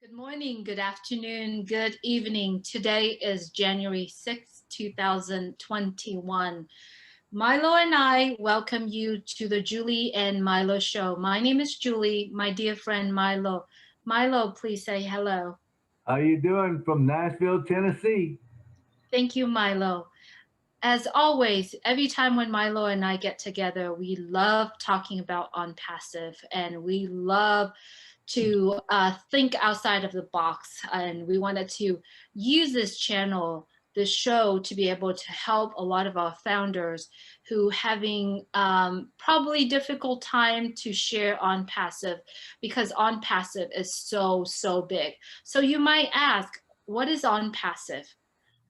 Good morning, good afternoon, good evening. Today is January 6th, 2021. Milo and I welcome you to the Julie and Milo show. My name is Julie, my dear friend Milo. Milo, please say hello. How you doing from Nashville, Tennessee? Thank you, Milo. As always, every time when Milo and I get together, we love talking about OnPassive and we love to think outside of the box. And we wanted to use this channel, this show, to be able to help a lot of our founders who having probably difficult time to share OnPassive because OnPassive is so big. So you might ask, what is OnPassive?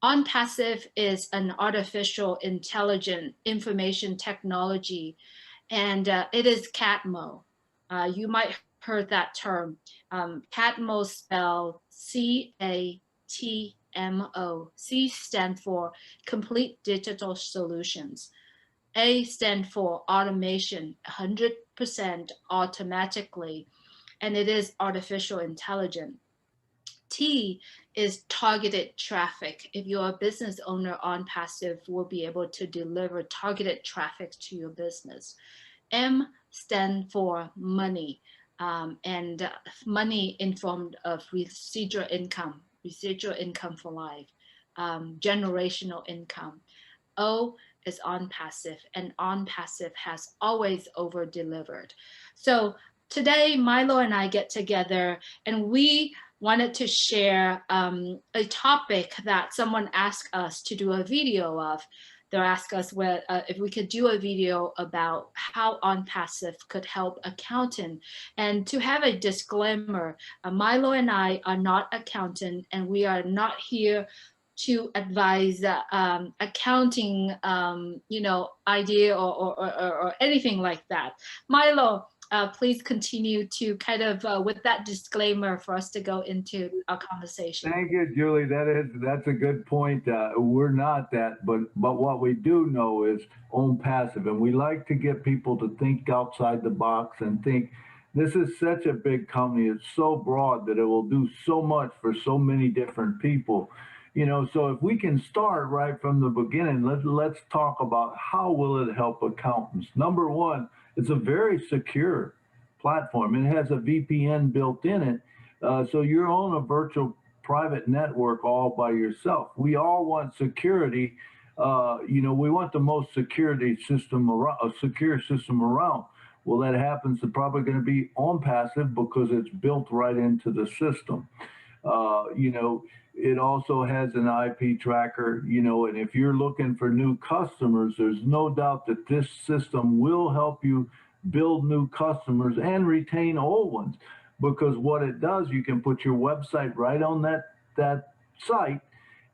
OnPassive is an artificial intelligent information technology, and it is CATMO. You might heard that term. CATMO spelled CATMO. C stand for Complete Digital Solutions. A stand for automation, 100% automatically, and it is artificial intelligence. T is targeted traffic. If you're a business owner, OnPassive will be able to deliver targeted traffic to your business. M stand for money, and money in form of residual income for life, generational income. O is OnPassive, and OnPassive has always over delivered. So today, Milo and I get together and we wanted to share a topic that someone asked us to do a video of. They asked us if we could do a video about how OnPassive could help accountant. And to have a disclaimer, Milo and I are not accountant, and we are not here to advise accounting, idea or anything like that. Milo, please continue to kind of with that disclaimer for us to go into our conversation. Thank you, Julie. That's a good point. We're not that, but what we do know is own passive, and we like to get people to think outside the box and think this is such a big company. It's so broad that it will do so much for so many different people. So if we can start right from the beginning, let's talk about how will it help accountants. Number one, it's a very secure platform. It has a VPN built in it, so you're on a virtual private network all by yourself. We all want security. We want the most security system around, a secure system around. Well, that happens to probably going to be OnPassive because it's built right into the system. It also has an IP tracker, and if you're looking for new customers, there's no doubt that this system will help you build new customers and retain old ones. Because what it does, you can put your website right on that site,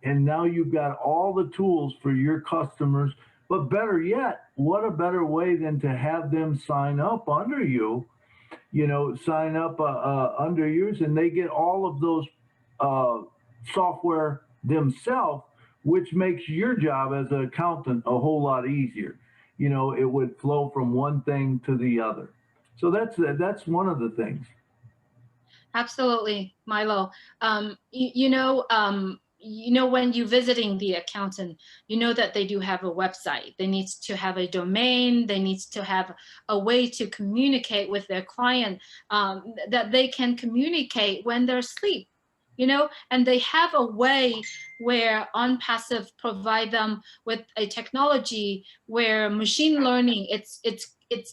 and now you've got all the tools for your customers. But better yet, what a better way than to have them sign up under you, sign up under yours, and they get all of those software themselves, which makes your job as an accountant a whole lot easier. It would flow from one thing to the other. So that's one of the things. Absolutely, Milo. When you're visiting the accountant, you know that they do have a website. They need to have a domain. They need to have a way to communicate with their client, that they can communicate when they're asleep. And they have a way where OnPassive provide them with a technology where machine learning, it's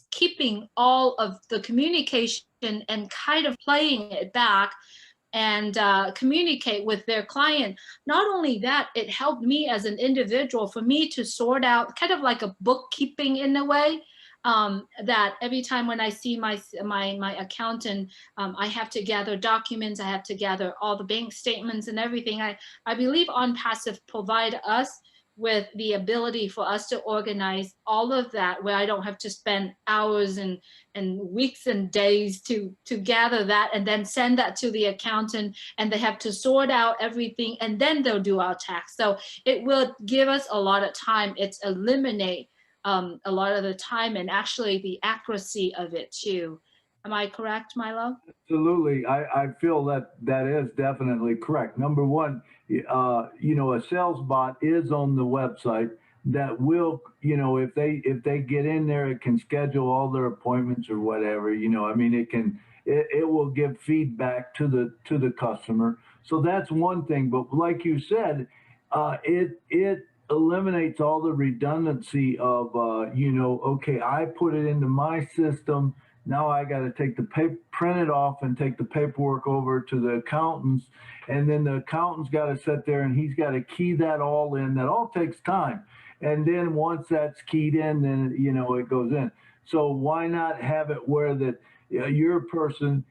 keeping all of the communication and kind of playing it back and communicate with their client. Not only that, it helped me as an individual for me to sort out kind of like a bookkeeping in a way, that every time when I see my accountant, I have to gather documents, I have to gather all the bank statements and everything. I believe OnPassive provide us with the ability for us to organize all of that, where I don't have to spend hours and weeks and days to gather that and then send that to the accountant, and they have to sort out everything and then they'll do our tax. So it will give us a lot of time. It's eliminate a lot of the time and actually the accuracy of it too. Am I correct, Milo? Absolutely. I feel that that is definitely correct. Number one, a sales bot is on the website that will, if they get in there, it can schedule all their appointments or whatever. I mean, it will give feedback to the customer. So that's one thing. But like you said, it eliminates all the redundancy of, okay, I put it into my system. Now I got to take the paper, print it off, and take the paperwork over to the accountants, and then the accountant's got to sit there and he's got to key that all in. That all takes time, and then once that's keyed in, then it goes in. So why not have it where that your person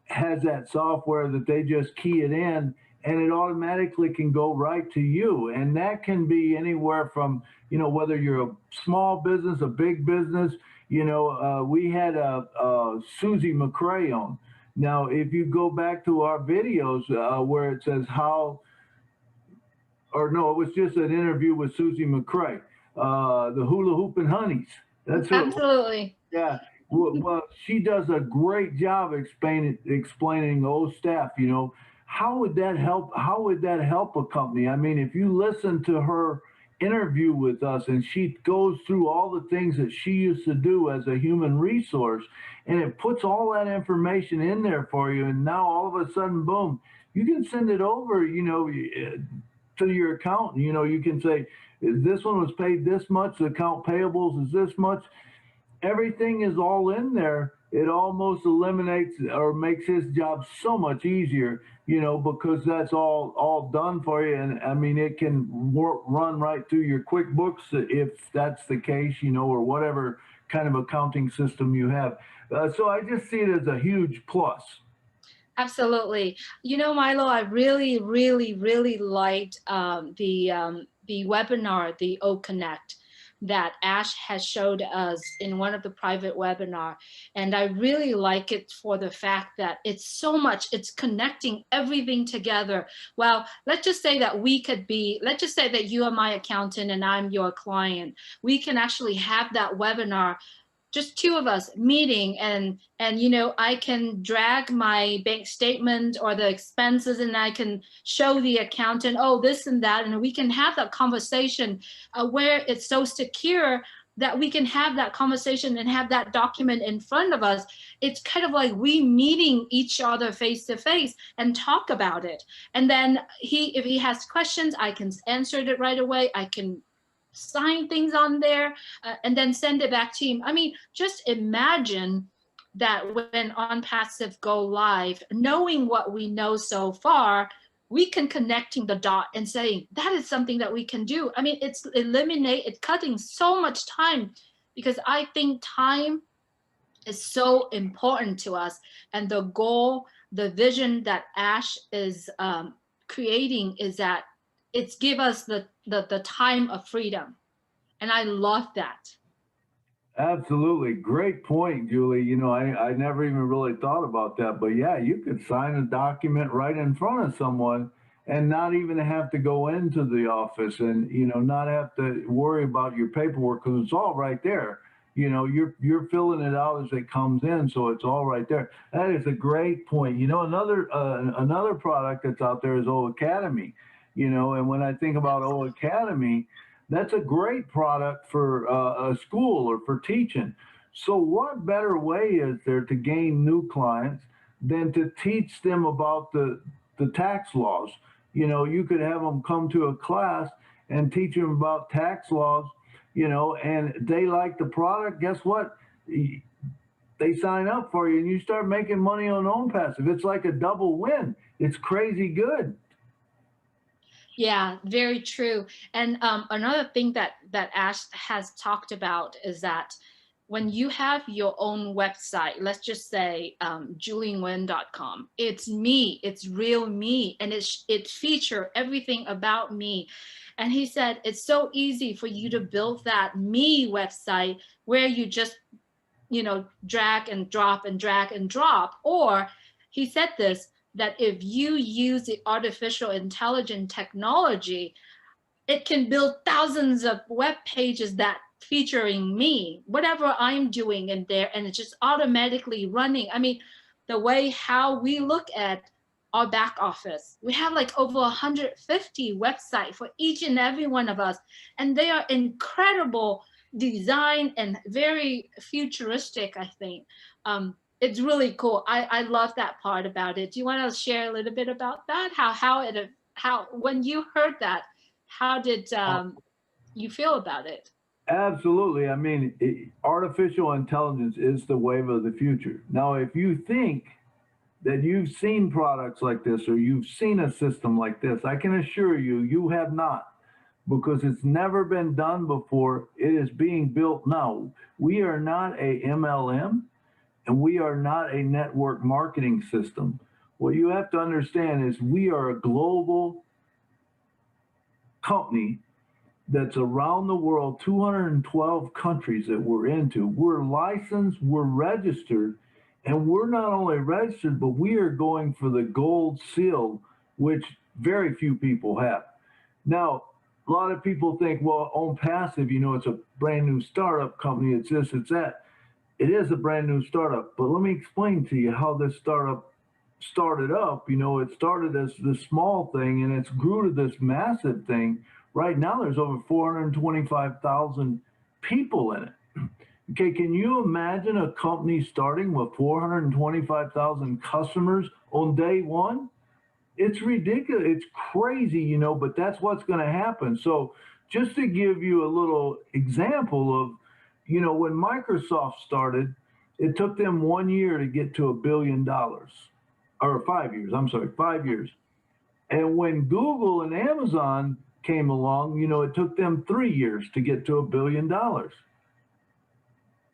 has that software that they just key it in and it automatically can go right to you. And that can be anywhere from, whether you're a small business, a big business. We had Susie McCrae on. Now, if you go back to our videos where it says how, or no, it was just an interview with Susie McCrae, the Hula Hoopin' Honeys. That's who it was. Absolutely. Yeah. Well, she does a great job explaining those staff. How would that help? How would that help a company? I mean, if you listen to her interview with us and she goes through all the things that she used to do as a human resource, and it puts all that information in there for you, and now all of a sudden, boom, you can send it over. To your accountant. You can say, this one was paid this much. The account payables is this much. Everything is all in there. It almost eliminates or makes his job so much easier, because that's all done for you. And I mean, it can run right through your QuickBooks if that's the case, or whatever kind of accounting system you have. So I just see it as a huge plus. Absolutely. Milo, I really, really, really liked the webinar, the O Connect, that Ash has showed us in one of the private webinar. And I really like it for the fact that it's connecting everything together. Well, let's just say that let's just say that you are my accountant and I'm your client. We can actually have that webinar, just two of us meeting, and I can drag my bank statement or the expenses and I can show the accountant, oh, this and that, and we can have that conversation where it's so secure that we can have that conversation and have that document in front of us. It's kind of like we meeting each other face to face and talk about it. And then if he has questions, I can answer it right away. I can sign things on there and then send it back to him. I mean, just imagine that when OnPassive go live, knowing what we know so far, we can connecting the dot and saying that is something that we can do. I mean, it's cutting so much time, because I think time is so important to us. And the goal, the vision that Ash is creating is that it's give us the time of freedom. And I love that. Absolutely. Great point, Julie. I never even really thought about that. But yeah, you could sign a document right in front of someone and not even have to go into the office and, not have to worry about your paperwork because it's all right there. You're filling it out as it comes in, so it's all right there. That is a great point. Another product that's out there is O Academy. And when I think about O Academy, that's a great product for a school or for teaching. So what better way is there to gain new clients than to teach them about the tax laws? You could have them come to a class and teach them about tax laws, and they like the product. Guess what? They sign up for you and you start making money on OnPassive. It's like a double win. It's crazy good. Yeah, very true. And another thing that Ash has talked about is that when you have your own website, let's just say julianwen.com, it's me, it's real me, and it features everything about me. And he said it's so easy for you to build that me website where you just drag and drop and drag and drop. Or he said this, that if you use the artificial intelligence technology, it can build thousands of web pages that featuring me, whatever I'm doing in there, and it's just automatically running. I mean, the way how we look at our back office, we have like over 150 websites for each and every one of us, and they are incredible design and very futuristic, I think. It's really cool. I love that part about it. Do you want to share a little bit about that? How when you heard that, how did you feel about it? Absolutely. I mean, artificial intelligence is the wave of the future. Now, if you think that you've seen products like this or you've seen a system like this, I can assure you, you have not, because it's never been done before. It is being built now. We are not a MLM and we are not a network marketing system. What you have to understand is we are a global company that's around the world, 212 countries that we're into. We're licensed, we're registered, and we're not only registered, but we are going for the gold seal, which very few people have. Now, a lot of people think, well, OnPassive, you know, it's a brand new startup company, it's this, it's that. It is a brand new startup, but let me explain to you how this startup started up. You know, it started as this small thing and it's grew to this massive thing. Right now, there's over 425,000 people in it. Okay, can you imagine a company starting with 425,000 customers on day one? It's ridiculous. It's crazy, you know, but that's what's going to happen. So, just to give you a little example of, you know, when Microsoft started, it took them 1 year to get to $1 billion, or 5 years. I'm sorry, 5 years. And when Google and Amazon came along, you know, it took them 3 years to get to $1 billion.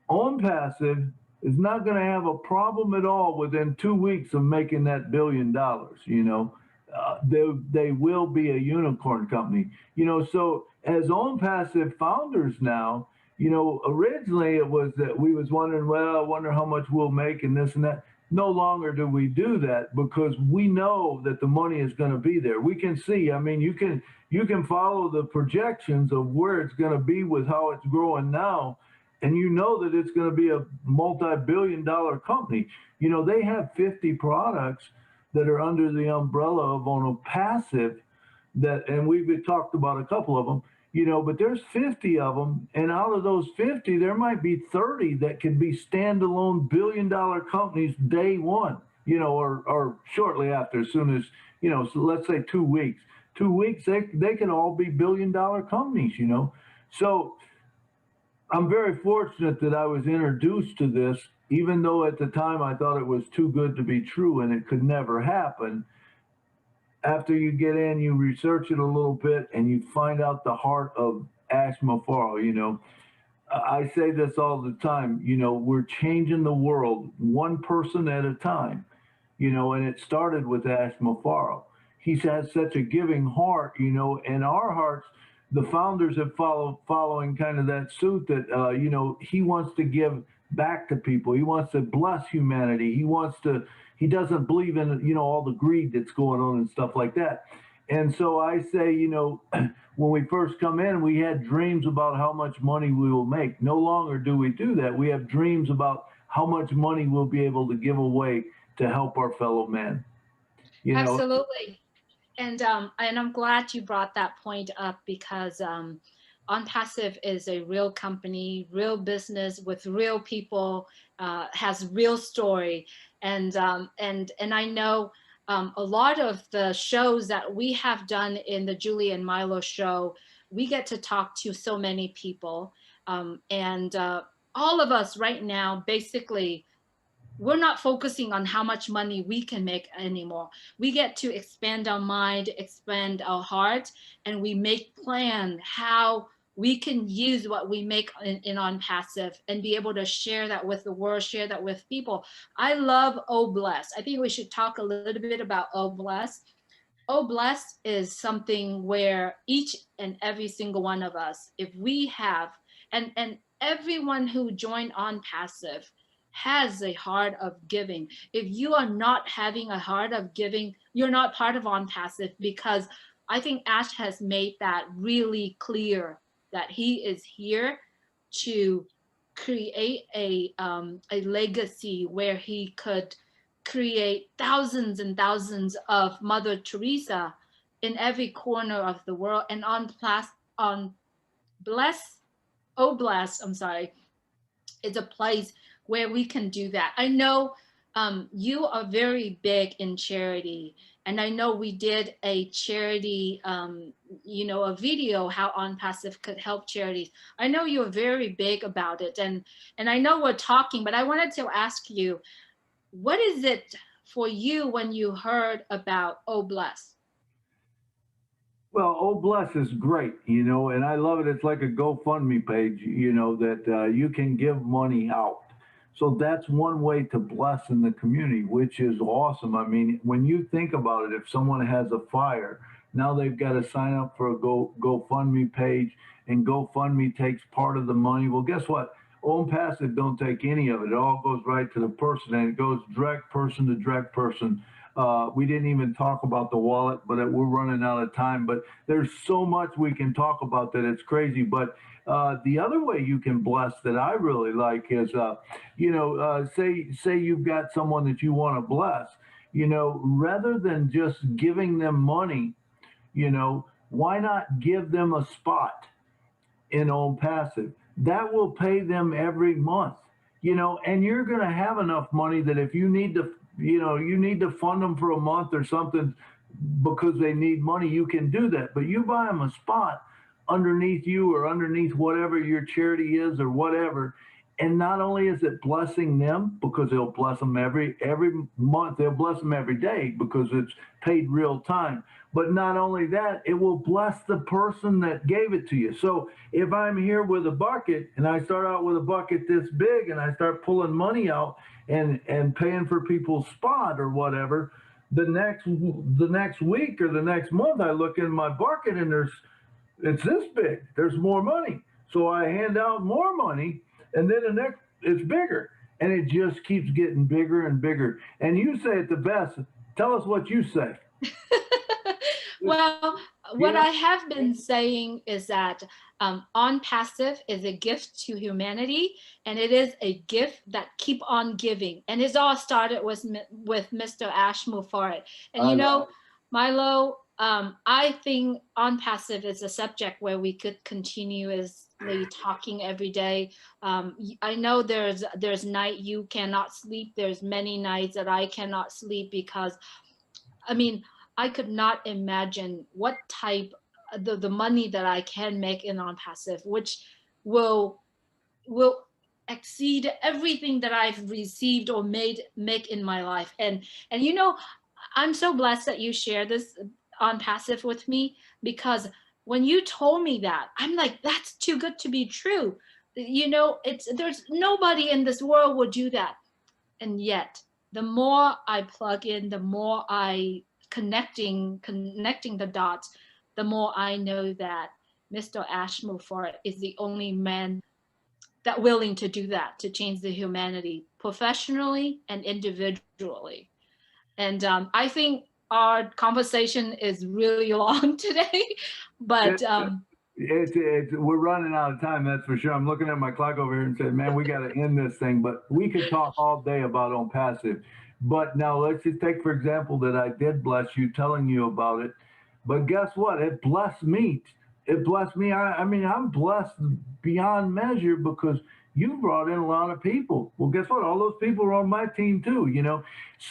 OnPassive is not going to have a problem at all within 2 weeks of making that $1 billion. You know, they will be a unicorn company. You know, so as OnPassive founders now, you know, originally it was that we was wondering, well, I wonder how much we'll make and this and that. No longer do we do that because we know that the money is going to be there. We can see. I mean, you can follow the projections of where it's going to be with how it's growing now, and you know that it's going to be a multi-billion-dollar company. You know, they have 50 products that are under the umbrella of OnPassive that, and we've talked about a couple of them, you know, but there's 50 of them, and out of those 50, there might be 30 that can be standalone billion-dollar companies day one, you know, or shortly after, as soon as, you know, so let's say 2 weeks. 2 weeks, they can all be billion-dollar companies, you know. So I'm very fortunate that I was introduced to this, even though at the time I thought it was too good to be true and it could never happen. After you get in, you research it a little bit and you find out the heart of Ash Mafaro. You know, I say this all the time, you know, we're changing the world one person at a time, you know, and it started with Ash Mafaro. He has such a giving heart, you know, and our hearts, the founders have following kind of that suit that, you know, he wants to give back to people. He wants to bless humanity. He doesn't believe in, you know, all the greed that's going on and stuff like that. And so I say, you know, when we first come in, we had dreams about how much money we will make. No longer do we do that. We have dreams about how much money we'll be able to give away to help our fellow man. You know, Absolutely. And I'm glad you brought that point up because OnPassive is a real company, real business with real people, has real story, and I know a lot of the shows that we have done in the Julie and Milo show, we get to talk to so many people, and all of us right now basically we're not focusing on how much money we can make anymore. We get to expand our mind, expand our heart, and we make plan how we can use what we make in OnPassive and be able to share that with the world, share that with people. I love Oh Bless. I think we should talk a little bit about Oh Bless. Oh Bless is something where each and every single one of us, if we have, and everyone who joined OnPassive has a heart of giving. If you are not having a heart of giving, you're not part of OnPassive because I think Ash has made that really clear that he is here to create a legacy where he could create thousands and thousands of Mother Teresa in every corner of the world. And on bless, oh bless, I'm sorry, it's a place where we can do that. I know you are very big in charity, and I know we did a charity, a video how OnPassive could help charities. I know you're very big about it, and I know we're talking, but I wanted to ask you, what is it for you when you heard about Oh Bless? Well, Oh Bless is great, and I love it. It's like a GoFundMe page, that you can give money out. So that's one way to bless in the community, which is awesome. I mean, when you think about it, if someone has a fire, now they've got to sign up for a GoFundMe page, and GoFundMe takes part of the money. Well, guess what? OnPassive don't take any of it. It all goes right to the person, and it goes direct person to direct person. We didn't even talk about the wallet, but we're running out of time. But there's so much we can talk about that it's crazy. But the other way you can bless that I really like is, say you've got someone that you want to bless, rather than just giving them money, why not give them a spot in OnPassive? That will pay them every month, and you're going to have enough money that if you need to, you need to fund them for a month or something because they need money, you can do that. But you buy them a spot underneath you or underneath whatever your charity is or whatever. And not only is it blessing them because they'll bless them every month, they'll bless them every day because it's paid real time. But not only that, it will bless the person that gave it to you. So if I'm here with a bucket and I start out with a bucket this big and I start pulling money out and paying for people's spot or whatever, the next week or the next month I look in my bucket and it's this big. There's more money. So I hand out more money, and then the next it's bigger. And it just keeps getting bigger and bigger. And you say it the best. Tell us what you say. Well, what Yeah. I have been saying is that OnPassive is a gift to humanity, and it is a gift that keep on giving. And it's all started with Mr. Ash Mufarad. And I love Milo, I think OnPassive is a subject where we could continuously talking every day. I know there's night you cannot sleep. There's many nights that I cannot sleep because I mean, I could not imagine what type the money that I can make in OnPassive, which will will exceed everything that I've received or make in my life. And I'm so blessed that you share this OnPassive with me because when you told me that, I'm like, that's too good to be true. It's there's nobody in this world would do that. And yet the more I plug in, the more I connecting the dots, the more I know that Mr. Ashmore is the only man that willing to do that, to change the humanity professionally and individually. And I think our conversation is really long today, but it. We're running out of time, that's for sure. I'm looking at my clock over here and saying, man, we got to end this thing. But we could talk all day about OnPassive. But now let's just take, for example, that I did bless you telling you about it. But guess what? It blessed me. It blessed me. I mean, I'm blessed beyond measure because you brought in a lot of people. Well, guess what? All those people are on my team too,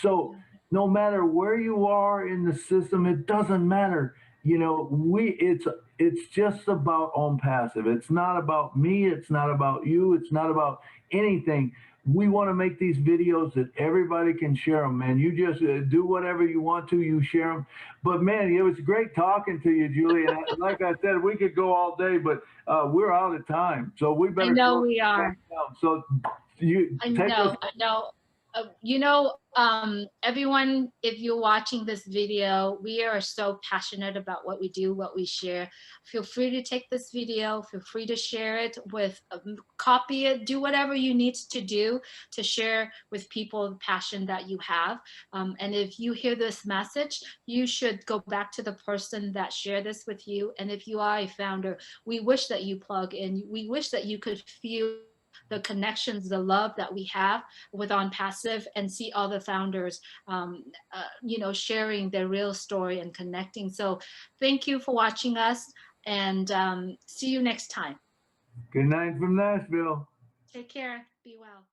So no matter where you are in the system, it doesn't matter. It's just about OnPassive. It's not about me. It's not about you. It's not about anything. We want to make these videos that everybody can share them, man. You just do whatever you want to. You share them. But man, it was great talking to you, Julie. And like I said, we could go all day, but we're out of time. So we I better know close we this are. back down. So you I take us. know, I know. Everyone, if you're watching this video, we are so passionate about what we do, what we share. Feel free to take this video, feel free to share it with, copy it, do whatever you need to do to share with people the passion that you have. And if you hear this message, you should go back to the person that shared this with you. And if you are a founder, we wish that you plug in. We wish that you could feel the connections, the love that we have with OnPassive, and see all the founders, sharing their real story and connecting. So thank you for watching us, and see you next time. Good night from Nashville. Take care. Be well.